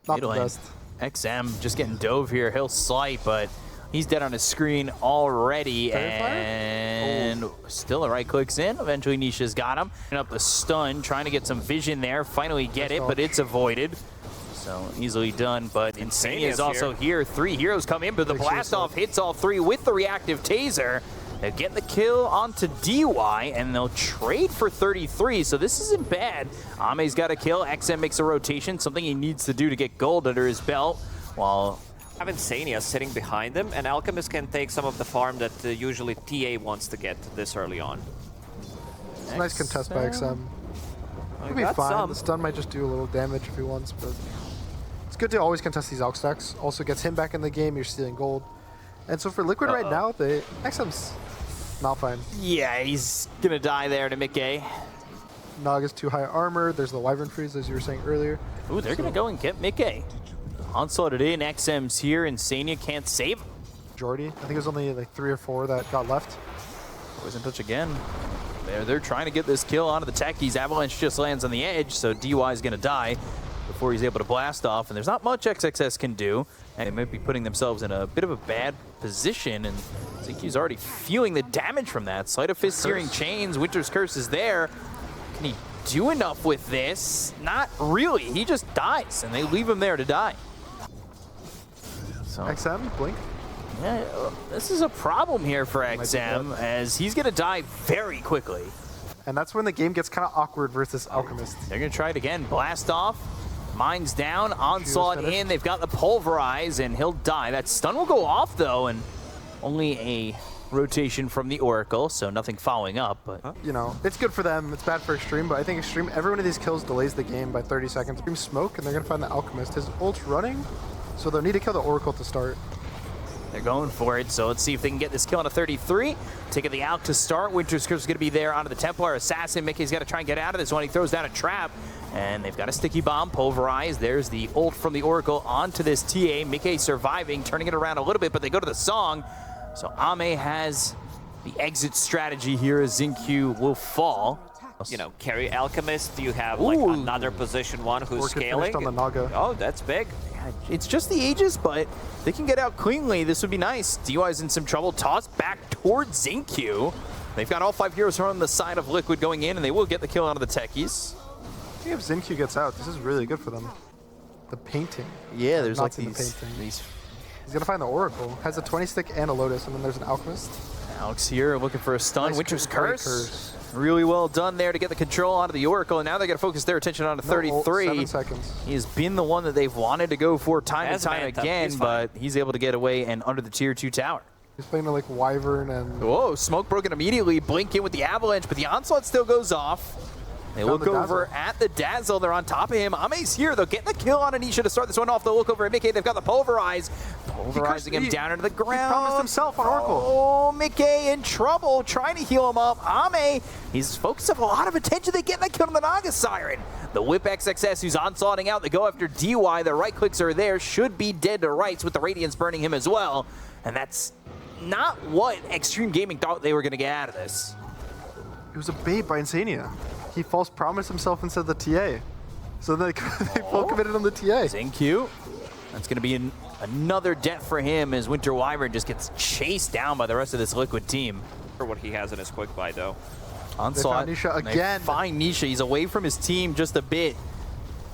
Not the best. XM just getting dove here. He'll slight, but he's dead on his screen already. And still a right clicks in. Eventually Nisha's got him. And up the stun, trying to get some vision there. Finally get it, but it's avoided. So easily done, but Insania is also here. 3 heroes come in, but the blast off hits all 3 with the reactive taser. They're getting the kill onto DY, and they'll trade for 33, so this isn't bad. Ame's got a kill. XM makes a rotation, something he needs to do to get gold under his belt, while have Insania sitting behind him, and Alchemist can take some of the farm that usually TA wants to get this early on. It's a nice contest by XM. It'll be fine. The stun might just do a little damage if he wants, but it's good to always contest these Alch stacks. Also gets him back in the game, you're stealing gold. And so for Liquid right now, XM's not fine. Yeah, he's gonna die there to miCKe. Nog is too high armor. There's the Wyvern freeze, as you were saying earlier. Ooh, they're gonna go and get miCKe. Onslaughted in, XM's here. Insania can't save him. Majority. I think it was only like 3 or 4 that got left. Poison touch again. They're trying to get this kill onto the techies. Avalanche just lands on the edge, so DY is gonna die before he's able to blast off. And there's not much XXS can do. And they might be putting themselves in a bit of a bad position, and XinQ's already feeling the damage from that. Sleight of Fist, Searing Chains, Winter's Curse is there. Can he do enough with this? Not really. He just dies, and they leave him there to die. So XM, blink. Yeah, this is a problem here for XM, as he's gonna die very quickly. And that's when the game gets kind of awkward versus Alchemist. They're gonna try it again. Blast off. Mine's down, onslaught in, they've got the pulverize, and he'll die. That stun will go off though, and only a rotation from the Oracle, so nothing following up. But you know, it's good for them, it's bad for Xtreme, but I think Xtreme, every one of these kills delays the game by 30 seconds. Xtreme smoke, and they're gonna find the Alchemist. His ult's running, so they'll need to kill the Oracle to start. They're going for it, so let's see if they can get this kill on a 33. Taking the Alch to start. Winter's Curse is going to be there onto the Templar Assassin. miCKe's got to try and get out of this one. He throws down a trap, and they've got a sticky bomb pulverized. There's the ult from the Oracle onto this TA. miCKe surviving, turning it around a little bit, but they go to the song. So Ame has the exit strategy here as XinQ will fall. You know, carry Alchemist, you have like another position 1 who's scaling. On the Naga. Oh, that's big. It's just the Aegis, but they can get out cleanly. This would be nice. DY's in some trouble. Tossed back towards XinQ. They've got all 5 heroes on the side of Liquid going in, and they will get the kill onto the techies. I think if XinQ gets out, this is really good for them. The painting. Yeah, there's like these. He's gonna find the Oracle. Has a 20 stick and a Lotus, and then there's an Alchemist. Alex here looking for a stun. Nice Winter's Curse. Really well done there to get the control onto the Oracle, and now they're going to focus their attention on 33. 7 seconds. He has been the one that they've wanted to go for time and time again, but he's able to get away and under the tier 2 tower. He's playing like Wyvern and... Whoa, smoke broken immediately. Blink in with the Avalanche, but the Onslaught still goes off. They look over at the Dazzle. They're on top of him. Ame's here. They'll get the kill on Nisha to start this one off. They'll look over at miCKe. They've got the Pulverize. Pulverizing him down into the ground. He promised himself on Oracle. Oh, miCKe in trouble. Trying to heal him up. Ame, he's focused up a lot of attention. They get that kill on the Naga Siren. The Whip XXS who's onslaughting out. They go after DY. The right clicks are there. Should be dead to rights with the Radiance burning him as well. And that's not what Xtreme Gaming thought they were going to get out of this. It was a bait by Insania. He false promised himself instead of the TA. So they full committed on the TA. XinQ. That's going to be another death for him as Winter Wyvern just gets chased down by the rest of this Liquid team. For what he has in his quick buy, though. Onslaught. They found Nisha again. They find Nisha. He's away from his team just a bit.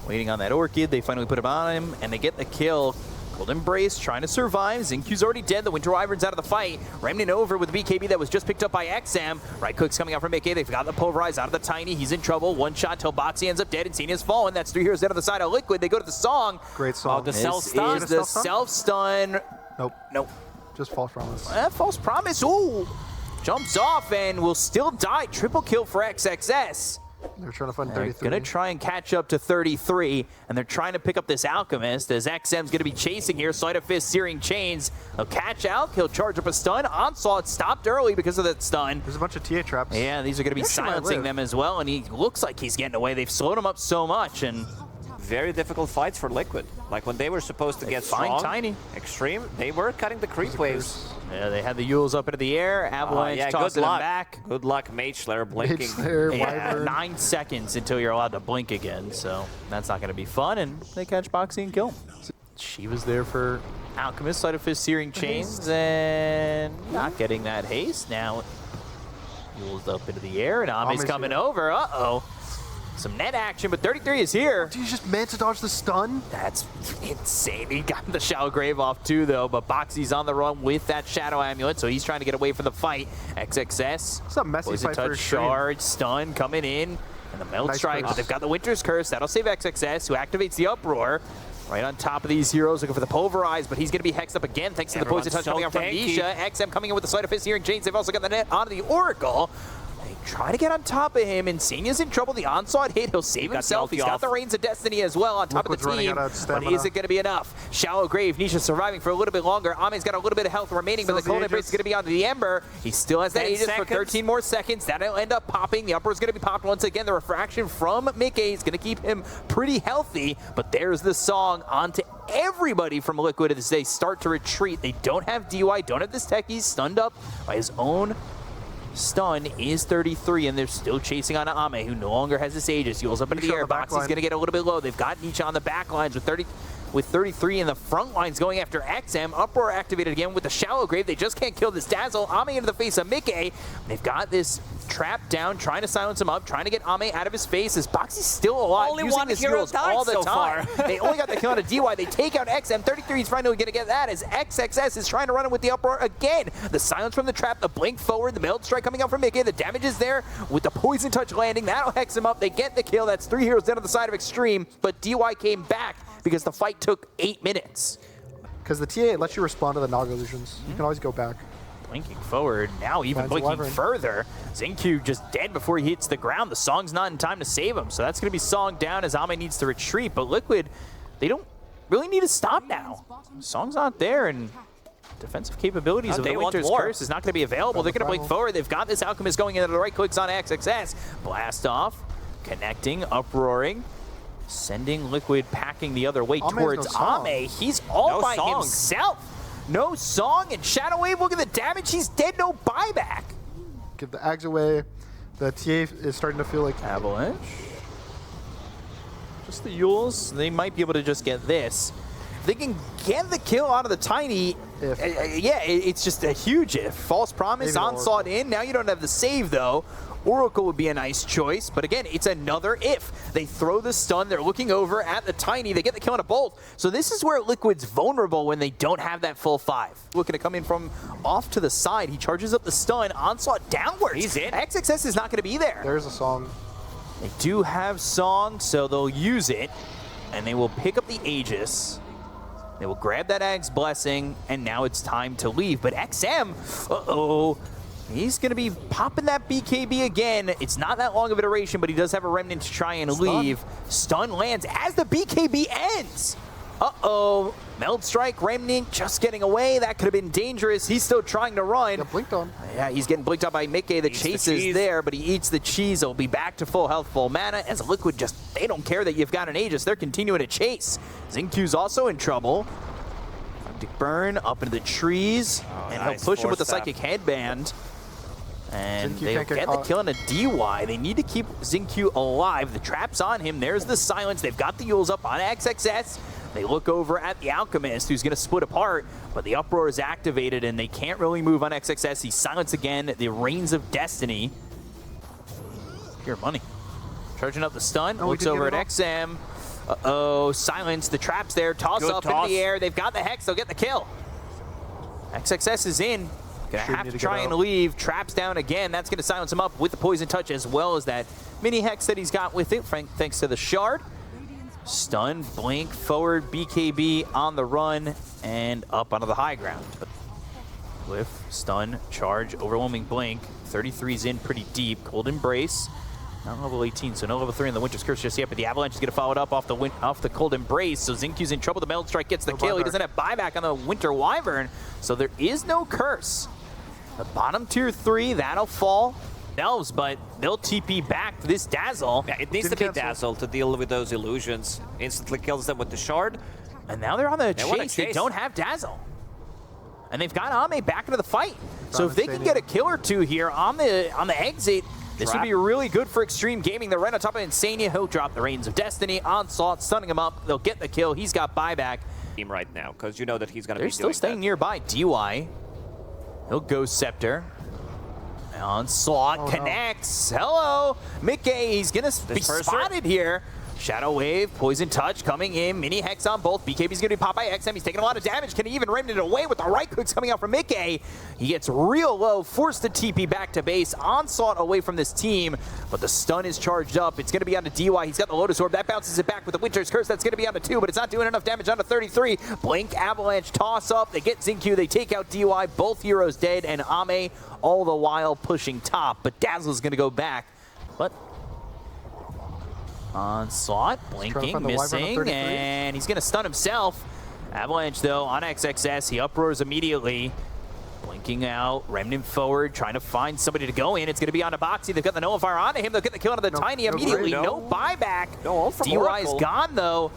Waiting on that Orchid. They finally put him on him, and they get the kill. Cold Embrace trying to survive. XinQ's already dead. The Winter Wyvern's out of the fight. Remnant over with the BKB that was just picked up by XM. Right clicks coming out from miCKe. They've got the Pulverize out of the Tiny. He's in trouble. One shot till Boxi ends up dead. Insania's fallen. That's 3 heroes dead on the side of Liquid. They go to the song. Great song. The self-stun. This is the self-stun. Nope. Nope. Just false promise. False promise. Ooh. Jumps off and will still die. Triple kill for XXS. They're trying to find 33. They're going to try and catch up to 33, and they're trying to pick up this Alchemist as XM's going to be chasing here. Sleight of Fist, Searing Chains. He'll catch Alch. He'll charge up a stun. Onslaught stopped early because of that stun. There's a bunch of TA traps. Yeah, these are going to be silencing them as well, and he looks like he's getting away. They've slowed him up so much, and very difficult fights for Liquid. Like when they were supposed to get strong, Tiny. Xtreme, they were cutting the creep waves. Yeah, they had the Yules up into the air. Avalanche tossing them back. Good luck, Mage Slayer blinking. Mage Slayer, Yeah, Wyvern. 9 seconds until you're allowed to blink again, so that's not going to be fun, and they catch Boxi and kill. She was there for Alchemist, Sleight of Fist, Searing Chains, and not getting that haste. Now, Yules up into the air, and Ame's coming over. Uh-oh. Some net action, but 33 is here. Do you just Manta dodge the stun? That's insane. He got the Shallow Grave off too, though, but Boxi's on the run with that Shadow Amulet, so he's trying to get away from the fight. XXS. It's a messy Poison fight for touch, Xtreme. charge, stun coming in, and the Meld Nice Strike, curse. but they've got the Winter's Curse. That'll save XXS, who activates the Uproar. Right on top of these heroes, looking for the Pulverize, but he's going to be hexed up again thanks to the Poison Touch coming out from Nisha. XM coming in with the Sleight of Fist, Searing Chains. They've also got the net onto the Oracle. They try to get on top of him. Insania's in trouble. The onslaught hit. He'll save himself. He's got the Reins of Destiny as well on top of the team. But is it going to be enough? Shallow Grave. Nisha surviving for a little bit longer. Ame's got a little bit of health remaining, but the Cold Embrace is going to be onto the Ember. He still has that Aegis for 13 more seconds. That'll end up popping. The Upper is going to be popped once again. The Refraction from miCKe is going to keep him pretty healthy. But there's the song onto everybody from Liquid as they start to retreat. They don't have DY, don't have this tech. He's stunned up by his own stun is 33, and they're still chasing on Ame, who no longer has this Aegis. Yules up into the air. Boxi's going to get a little bit low. They've got Nisha on the back lines with 33 in the front lines going after XM. Uproar activated again with the Shallow Grave. They just can't kill this Dazzle. Ame into the face of miCKe. They've got this trap down, trying to silence him up, trying to get Ame out of his face. As Boxi's still alive, only using one his hero heroes all the so time. far. They only got the kill on a DY. They take out XM. 33 is finally going to get that as XXS is trying to run him with the Uproar again. The silence from the trap, the blink forward, the Meld Strike coming out from miCKe. The damage is there with the Poison Touch landing. That'll hex him up. They get the kill. That's 3 heroes down on the side of Xtreme, but DY came back because the fight took 8 minutes. Because the TA lets you respond to the Naga illusions. You can always go back. Blinking forward, now even blinking further. XinQ just dead before he hits the ground. The Song's not in time to save him, so that's going to be Song down as Ame needs to retreat. But Liquid, they don't really need to stop now. Song's not there, and defensive capabilities of the Winter's Curse is not going to be available. They're going to blink forward. They've got this Alchemist going into the right clicks on XXS. Blast off, connecting, uproaring. Sending Liquid packing the other way towards Ame. He's all by himself. No song, and Shadow Wave, look at the damage. He's dead, no buyback. Give the Ags away. The TA is starting to feel like Avalanche. Just the Yules. They might be able to just get this. If they can get the kill out of the Tiny, yeah, it's just a huge if. False Promise, Onslaught in. Now you don't have the save, though. Oracle would be a nice choice, but again, it's another if. They throw the stun, they're looking over at the Tiny, they get the kill on a Bolt. So this is where Liquid's vulnerable when they don't have that full 5. Looking to come in from off to the side, he charges up the stun, Onslaught downwards. He's in. XXS is not going to be there. There's a Song. They do have Song, so they'll use it, and they will pick up the Aegis. They will grab that Ag's Blessing, and now it's time to leave. But XM, he's going to be popping that BKB again. It's not that long of a duration, but he does have a Remnant to try and leave. Stun lands as the BKB ends. Meld Strike, Remnant just getting away. That could have been dangerous. He's still trying to run. Got blinked on. Yeah, he's getting blinked on by miCKe. The chase is there, but he eats the cheese. He'll be back to full health, full mana. As Liquid they don't care that you've got an Aegis. They're continuing to chase. XinQ's also in trouble. Burn up into the trees, and he'll push him with the Psychic Headband. And they'll get the kill on a DY. They need to keep XinQ alive. The trap's on him. There's the silence. They've got the Yules up on XXS. They look over at the Alchemist, who's going to split apart, but the Uproar is activated, and they can't really move on XXS. He's silenced again. The Reins of Destiny. Pure money. Charging up the stun. Looks over at XM. Silence. The trap's there. Toss up in the air. They've got the Hex. They'll get the kill. XXS is in. Gonna have to try and leave. Traps down again. That's gonna silence him up with the Poison Touch as well as that mini Hex that he's got with it, thanks to the Shard. Stun, blink, forward, BKB on the run, and up onto the high ground. Whiff, stun, charge, overwhelming blink. 33's in pretty deep. Cold Embrace. Not level 18, so no level 3 in the Winter's Curse just yet, but the Avalanche is going to follow it up off the Cold Embrace, so XinQ's in trouble. The Meld Strike gets the kill. He doesn't have buyback on the Winter Wyvern, so there is no curse. The bottom tier 3, that'll fall themselves, but they'll TP back this Dazzle. Yeah, it needs to be Dazzle to deal with those illusions. Instantly kills them with the Shard. And now they're on the chase. They don't have Dazzle. and they've got Ame back into the fight. So if they can get a kill or two here on the exit, this would be really good for Xtreme Gaming. They're right on top of Insania. He'll drop the Reins of Destiny. Onslaught, stunning him up. They'll get the kill. He's got buyback. Team right now, because you know that he's going to be doing They're still staying nearby. DY. He'll go Scepter. Onslaught connects. Hello. miCKe, he's going to be spotted here. Shadow Wave, Poison Touch coming in, mini Hex on both. BKB's going to be popped by XM. He's taking a lot of damage. Can he even remnant it away with the right clicks coming out from miCKe? He gets real low, forced to TP back to base. Onslaught away from this team, but the stun is charged up. It's going to be on to DY. He's got the Lotus Orb. That bounces it back with the Winter's Curse. That's going to be on to 2, but it's not doing enough damage on to 33. Blink, Avalanche, toss up. They get XinQ. They take out DY. Both heroes dead, and Ame all the while pushing top. But Dazzle's going to go back. But Onslaught, blinking, missing, and he's going to stun himself. Avalanche, though, on Xxs, he uproars immediately. Blinking out, Remnant forward, trying to find somebody to go in. It's going to be on to Boxi. They've got the Nullifier onto him. They'll get the kill onto the Tiny immediately. No buyback. DY's gone, though.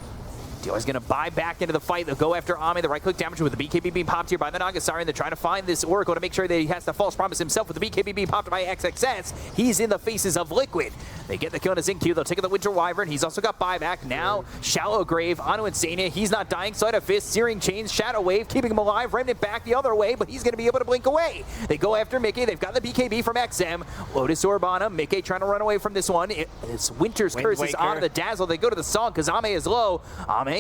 DY's going to buy back into the fight. They'll go after Ame. The right-click damage with the BKB being popped here by the Nagasari. They're trying to find this Oracle to make sure that he has to false promise himself with the BKB being popped by Xxs. He's in the faces of Liquid. They get the kill on his XinQ. They'll take the Winter Wyvern. He's also got buyback. Now, Shallow Grave onto Insania. He's not dying. Sleight of Fist, Searing Chains, Shadow Wave, keeping him alive. Remnant back the other way, but he's going to be able to blink away. They go after miCKe. They've got the BKB from XM. Lotus Orb on him. miCKe trying to run away from this one. It's Winter's Curse is on the Dazzle. They go to the song because Ame is low. Ame,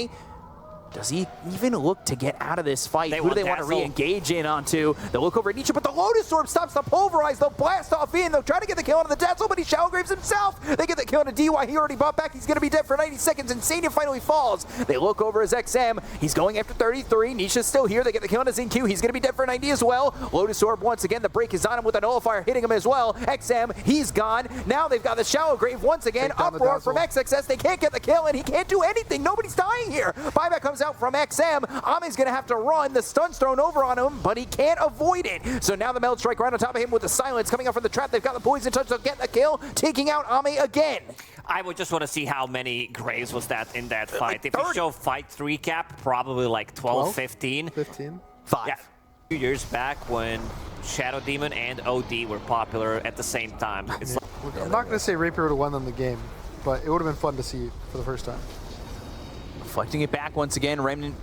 does he even look to get out of this fight? Who do they want to re-engage in onto? They'll look over at Nisha, but the Lotus Orb stops the Pulverize. They'll blast off in. They'll try to get the kill on the Dazzle, but he Shallow Graves himself. They get the kill on DY. He already bought back. He's going to be dead for 90 seconds. Insania finally falls. They look over as XM. He's going after 33. Nisha's still here. They get the kill on his XinQ. He's going to be dead for 90 as well. Lotus Orb once again. The break is on him with a Nullifier hitting him as well. XM, he's gone. Now they've got the Shallow Grave once again. Uproar from Xxs. They can't get the kill, and he can't do anything. Nobody's dying here. Buyback comes out from XM. Ame's going to have to run. The stun's thrown over on him, but he can't avoid it. So now the Meld Strike right on top of him with the Silence coming out from the trap. They've got the Poison Touch. They'll get the kill, taking out Ame again. I would just want to see how many Graves was that in that fight. If you show fight recap, probably like 12, 15. 15? 5. Yeah. 2 years back when Shadow Demon and OD were popular at the same time. It's like, I'm not going to say Rapier would have won them the game, but it would have been fun to see for the first time. Reflecting it back once again, Remnant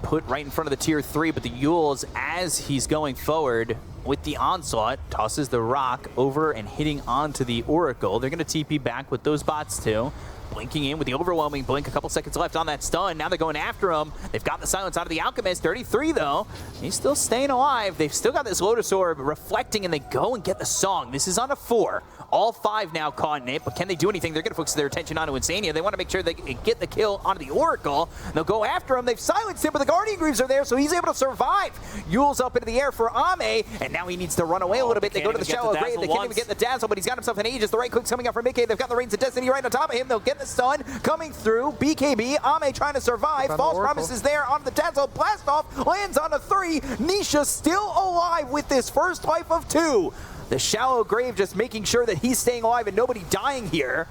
put right in front of the tier 3, but the Yules, as he's going forward with the Onslaught, tosses the rock over and hitting onto the Oracle. They're going to TP back with those bots too. Blinking in with the overwhelming blink. A couple seconds left on that stun. Now they're going after him. They've got the Silence out of the Alchemist. 33 though. He's still staying alive. They've still got this Lotus Orb reflecting, and they go and get the song. This is on a 4. All 5 now caught in it, but can they do anything? They're going to focus their attention onto Insania. They want to make sure they get the kill onto the Oracle. They'll go after him. They've silenced him, but the Guardian Greaves are there, so he's able to survive. Yule's up into the air for Ame, and now he needs to run away a little bit. They go to the Shallow Grave. They can't even get the Dazzle, but he's got himself an Aegis. The right click's coming out from miCKe. They've got the Reins of Destiny right on top of him. They'll get the stun coming through. BKB, Ame trying to survive. False promises there onto the Dazzle. Blast off, lands on a 3. Nisha still alive with this first life of 2. The Shallow Grave just making sure that he's staying alive and nobody dying here.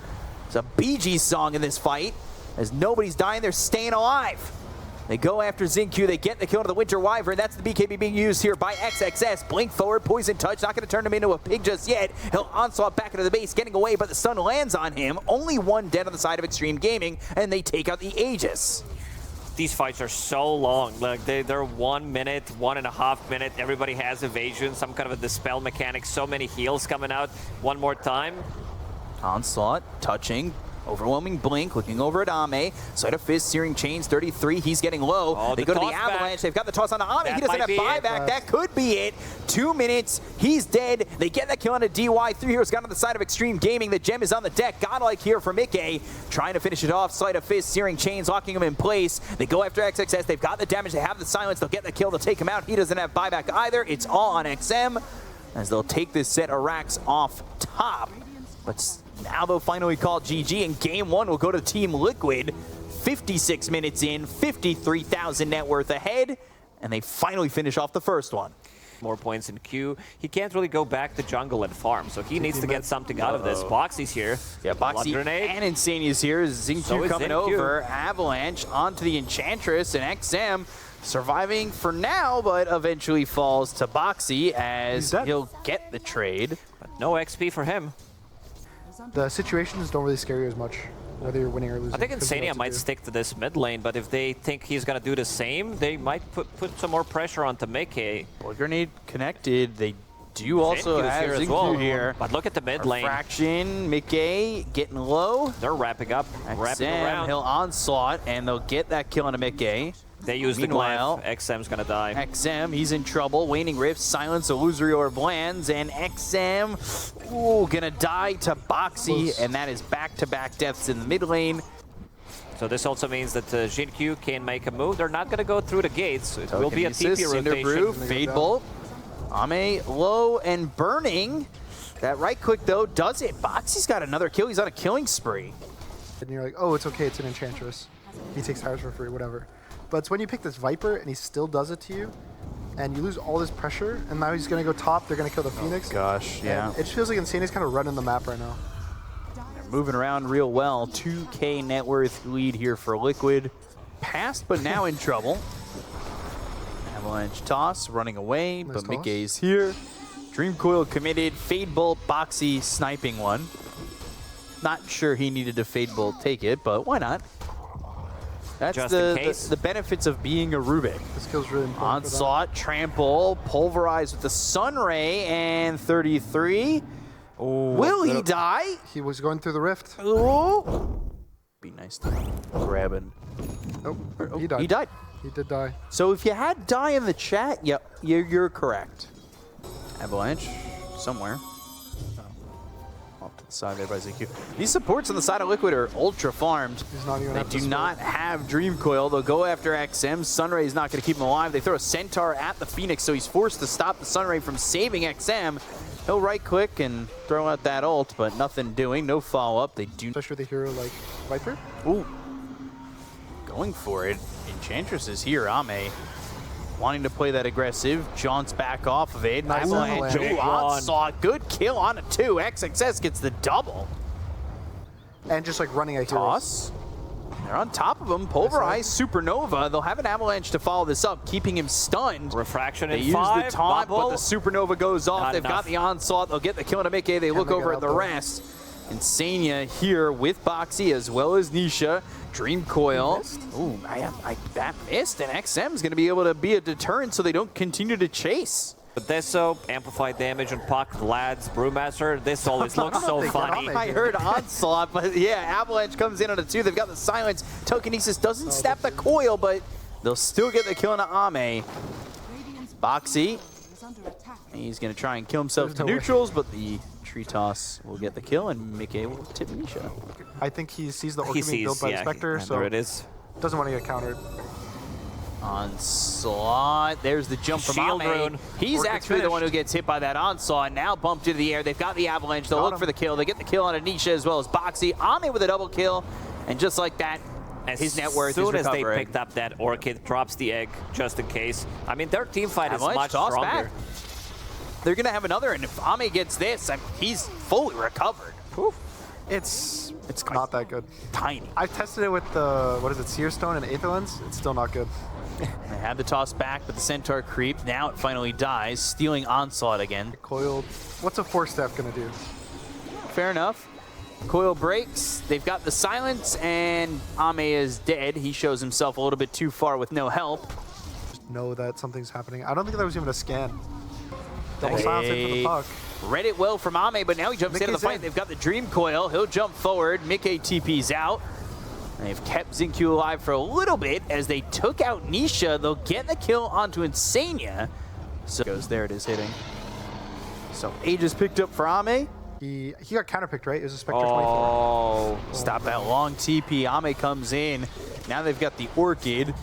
It's a Bee Gees song in this fight. As nobody's dying, they're staying alive. They go after XinQ. They get the kill to the Winter Wyvern. That's the BKB being used here by Xxs. Blink forward, Poison Touch. Not going to turn him into a pig just yet. He'll Onslaught back into the base, getting away, but the stun lands on him. Only one dead on the side of Xtreme Gaming, and they take out the Aegis. These fights are so long. Like they're 1 minute, 1.5 minute. Everybody has evasion, some kind of a dispel mechanic. So many heals coming out. One more time. Onslaught touching. Overwhelming blink, looking over at Ame. Sleight of Fist, Searing Chains, 33. He's getting low. They go to the Avalanche. Back. They've got the toss on Ame. He doesn't have buyback. That could be it. 2 minutes. He's dead. They get that kill on a DY. 3 heroes got on the side of Xtreme Gaming. The gem is on the deck. Godlike here for miCKe. Trying to finish it off. Sleight of Fist, Searing Chains, locking him in place. They go after Xxs. They've got the damage. They have the Silence. They'll get the kill. They'll take him out. He doesn't have buyback either. It's all on XM as they'll take this set of racks off top. But now they'll finally call GG, and game 1 will go to Team Liquid. 56 minutes in, 53,000 net worth ahead, and they finally finish off the first one. More points in Q. He can't really go back to jungle and farm, so he needs to get something out of this. Boxi's here. Yeah, Boxi and Insania's here. XinQ coming over. Avalanche onto the Enchantress, and XM surviving for now, but eventually falls to Boxi as he'll get the trade. But no XP for him. The situations don't really scare you as much, whether you're winning or losing. I think Insania might stick to this mid lane, but if they think he's going to do the same, they might put some more pressure onto miCKe. Blood Grenade connected. They do also have here as well. But look at the mid lane. Fraction, miCKe getting low. They're wrapping up, wrapping around. He'll onslaught, and they'll get that kill on a miCKe. They use the glyph. XM's gonna die. XM, he's in trouble. Waning Rift, Silence, Illusory Orb lands, and XM, gonna die to Boxi, and that is back-to-back deaths in the mid lane. So this also means that XinQ can make a move. They're not gonna go through the gates. It will be a TP rotation. Fade Bolt. Ame low and burning. That right click though does it. Boxi's got another kill. He's on a killing spree. And you're like, oh, it's okay. It's an Enchantress. He takes towers for free, whatever. But it's when you pick this Viper and he still does it to you, and you lose all this pressure, and now he's going to go top. They're going to kill the Phoenix. Gosh, yeah. And it feels like Insania's kind of running the map right now. They're moving around real well. 2K net worth lead here for Liquid. Passed, but now in trouble. Avalanche toss, running away, nice but toss. miCKe's here. Dream Coil committed, Fade Bolt, Boxi sniping one. Not sure he needed to Fade Bolt take it, but why not? That's the benefits of being a Rubik. This kill's really important. Onslaught, trample, pulverize with the Sun Ray, and 33. Ooh, will he die? He was going through the rift. Ooh. Be nice to grab and... Oh, he died. He died. He did die. So if you had die in the chat, yep, you're correct. Avalanche, somewhere. Off to the side there by XinQ. These supports on the side of Liquid are ultra farmed. They do not have Dream Coil. They'll go after XM. Sunray is not going to keep him alive. They throw a Centaur at the Phoenix, so he's forced to stop the Sunray from saving XM. He'll right click and throw out that ult, but nothing doing. No follow up. They do. Especially with a hero like Viper. Ooh. Going for it. Enchantress is here. Ame wanting to play that aggressive. Jaunts back off of it. Nice onslaught. Good kill on a 2. Xxs gets the double. And just like running a toss. They're on top of him. Pulverize, Supernova. They'll have an Avalanche to follow this up, keeping him stunned. Refraction they in use 5. The taunt, Bubble. but the Supernova goes off. They've got the onslaught. They'll get the kill on miCKe. They look over at the rest. Insania here with Boxi as well as Nisha. Dream Coil. Ooh, that missed, and XM's going to be able to be a deterrent so they don't continue to chase. But this amplified damage on Puck, Vlad's Brewmaster. This always looks so funny. I heard onslaught, but yeah, Avalanche comes in on a 2. They've got the silence. Telekinesis doesn't snap the coil, but they'll still get the kill on Ame. Boxi. He's going to try and kill himself to neutrals, but the tree toss will get the kill, and miCKe will tip Nisha. I think he sees the Orchid being built by the Spectre, so it is. Doesn't want to get countered. Onslaught. There's the jump from Ame. He's actually the one who gets hit by that onslaught. Now bumped into the air. They've got the Avalanche. They'll look for the kill. They get the kill on Nisha as well as Boxi. Ame with a double kill, and just like that, his net worth is recovering. As soon as they picked up that Orchid, drops the egg just in case. I mean, their team fight is much stronger. Back. They're going to have another, and if Ame gets this, he's fully recovered. Oof. It's not that good. Tiny. I've tested it with the, what is it, Seer Stone and Aether Lens. It's still not good. They had the toss back, but the Centaur creep. Now it finally dies, stealing Onslaught again. Coiled. What's a 4-step going to do? Fair enough. Coil breaks. They've got the silence, and Ame is dead. He shows himself a little bit too far with no help. Just know that something's happening. I don't think that was even a scan. Double silence in for the Puck. Read it well from Ame, but now he jumps into the fight. They've got the Dream Coil. He'll jump forward. miCKe TP's out. They've kept XinQ alive for a little bit as they took out Nisha. They'll get the kill onto Insania. So goes there, it is hitting. So Aegis picked up for Ame. He got counterpicked, right? It was a Spectre 24. Stop that long TP. Ame comes in. Now they've got the Orchid.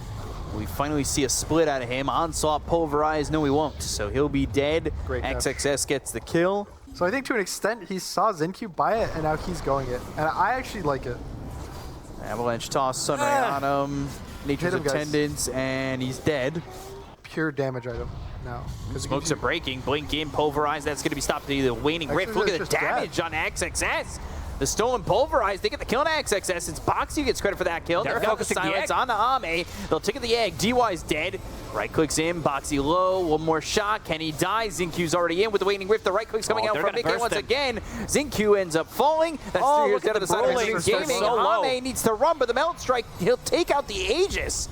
We finally see a split out of him. Onslaught, Pulverize. No, he won't. So he'll be dead. Great Xxs gets the kill. So I think to an extent, he saw XinQ buy it, and now he's going it. And I actually like it. Avalanche toss, Sunray on him. Nature's Attendance, and he's dead. pure damage item now. Smokes are breaking. Blink in, pulverize. That's going to be stopped to the waning rift. Look at the damage on Xxs. The stolen pulverize. They get the kill on Xxs. It's Boxi who gets credit for that kill. They've got the silence on the Ame. They'll ticket the egg. DY's dead. Right clicks in. Boxi low. One more shot. Can he die? XinQ's already in with the waning rift. The right click's coming out from miCKe once again. XinQ ends up falling. That's 3 years down to the side of Xtreme Gaming. Ame needs to run, but the Melt Strike, he'll take out the Aegis.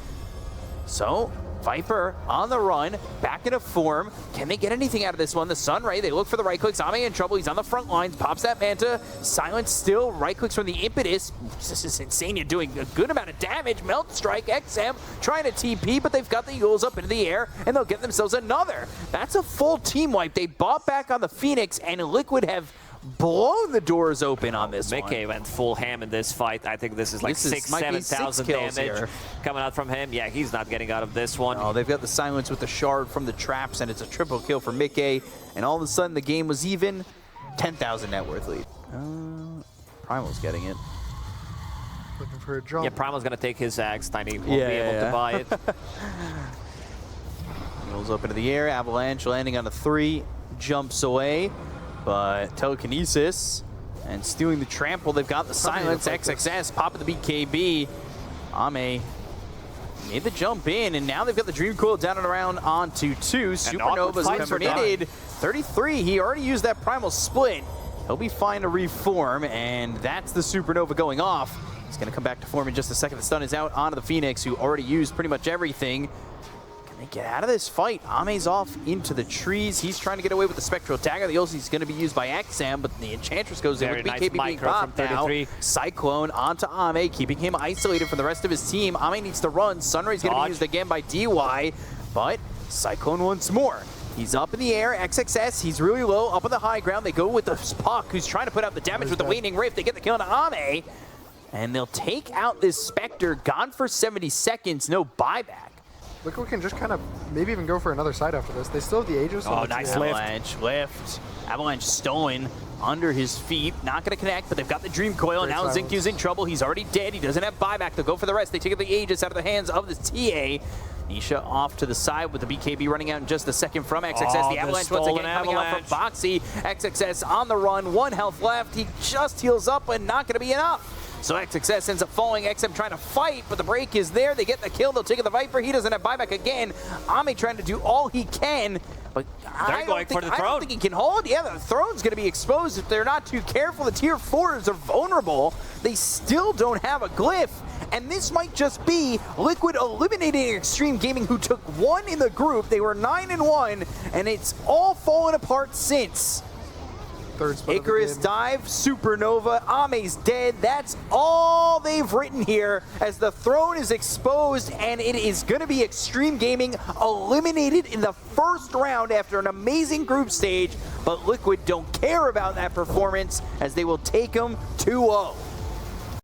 So, Viper on the run, back into form. Can they get anything out of this one? The Sunray, they look for the right clicks. Ame in trouble. He's on the front lines. Pops that Manta. Silence still. Right clicks from the Impetus. This is Insania doing a good amount of damage. Melt Strike, XM trying to TP, but they've got the Yules up into the air, and they'll get themselves another. That's a full team wipe. They bought back on the Phoenix, and Liquid have blown the doors open on this one. miCKe went full ham in this fight. I think this is like 6,000-7,000 damage here coming out from him. Yeah, he's not getting out of this one. Oh, they've got the silence with the shard from the traps, and it's a triple kill for miCKe. And all of a sudden, the game was even. 10,000 net worth lead. Primal's getting it. Looking for a jump. Yeah, Primal's going to take his axe. Tiny won't be able to buy it. Rolls up into the air. Avalanche landing on a 3. Jumps away. But telekinesis and stealing the trample. They've got the silence. Xxs popping the BKB. Ame made the jump in, and now they've got the Dream Coil down and around onto 2. Supernova's committed. 33. He already used that primal split. He'll be fine to reform, and that's the Supernova going off. He's going to come back to form in just a second. The stun is out onto the Phoenix, who already used pretty much everything. Get out of this fight. Ame's off into the trees. He's trying to get away with the Spectral Dagger. The ulti is going to be used by XM, but the Enchantress goes in with BKB being popped now. Cyclone onto Ame, keeping him isolated from the rest of his team. Ame needs to run. Sunray's going to be used again by DY, but Cyclone once more. He's up in the air. Xxs, he's really low, up on the high ground. They go with the Puck, who's trying to put out the damage with the Waning Rift. They get the kill on Ame, and they'll take out this Spectre. Gone for 70 seconds, no buyback. Liquid can just kind of maybe even go for another side after this. They still have the Aegis. Oh, nice lift. Avalanche stolen under his feet. Not going to connect, but they've got the Dream Coil. Now XinQ's in trouble. He's already dead. He doesn't have buyback. They'll go for the rest. They take the Aegis out of the hands of the TA. Nisha off to the side with the BKB running out in just a second from Xxs. The Avalanche once again coming out from Boxi. Xxs on the run. 1 health left. He just heals up, but not going to be enough. So Xxs ends up falling. XM trying to fight, but the break is there. They get the kill. They'll take the Viper. He doesn't have buyback again. Ame trying to do all he can, but I don't think he can hold. Yeah, the throne's going to be exposed if they're not too careful. The tier 4s are vulnerable. They still don't have a glyph. And this might just be Liquid eliminating Xtreme Gaming, who took 1 in the group. They were 9-1, and it's all fallen apart since. Icarus dive, Supernova, Ame's dead. That's all they've written here as the throne is exposed, and it is going to be Xtreme Gaming eliminated in the first round after an amazing group stage, but Liquid don't care about that performance as they will take them 2-0.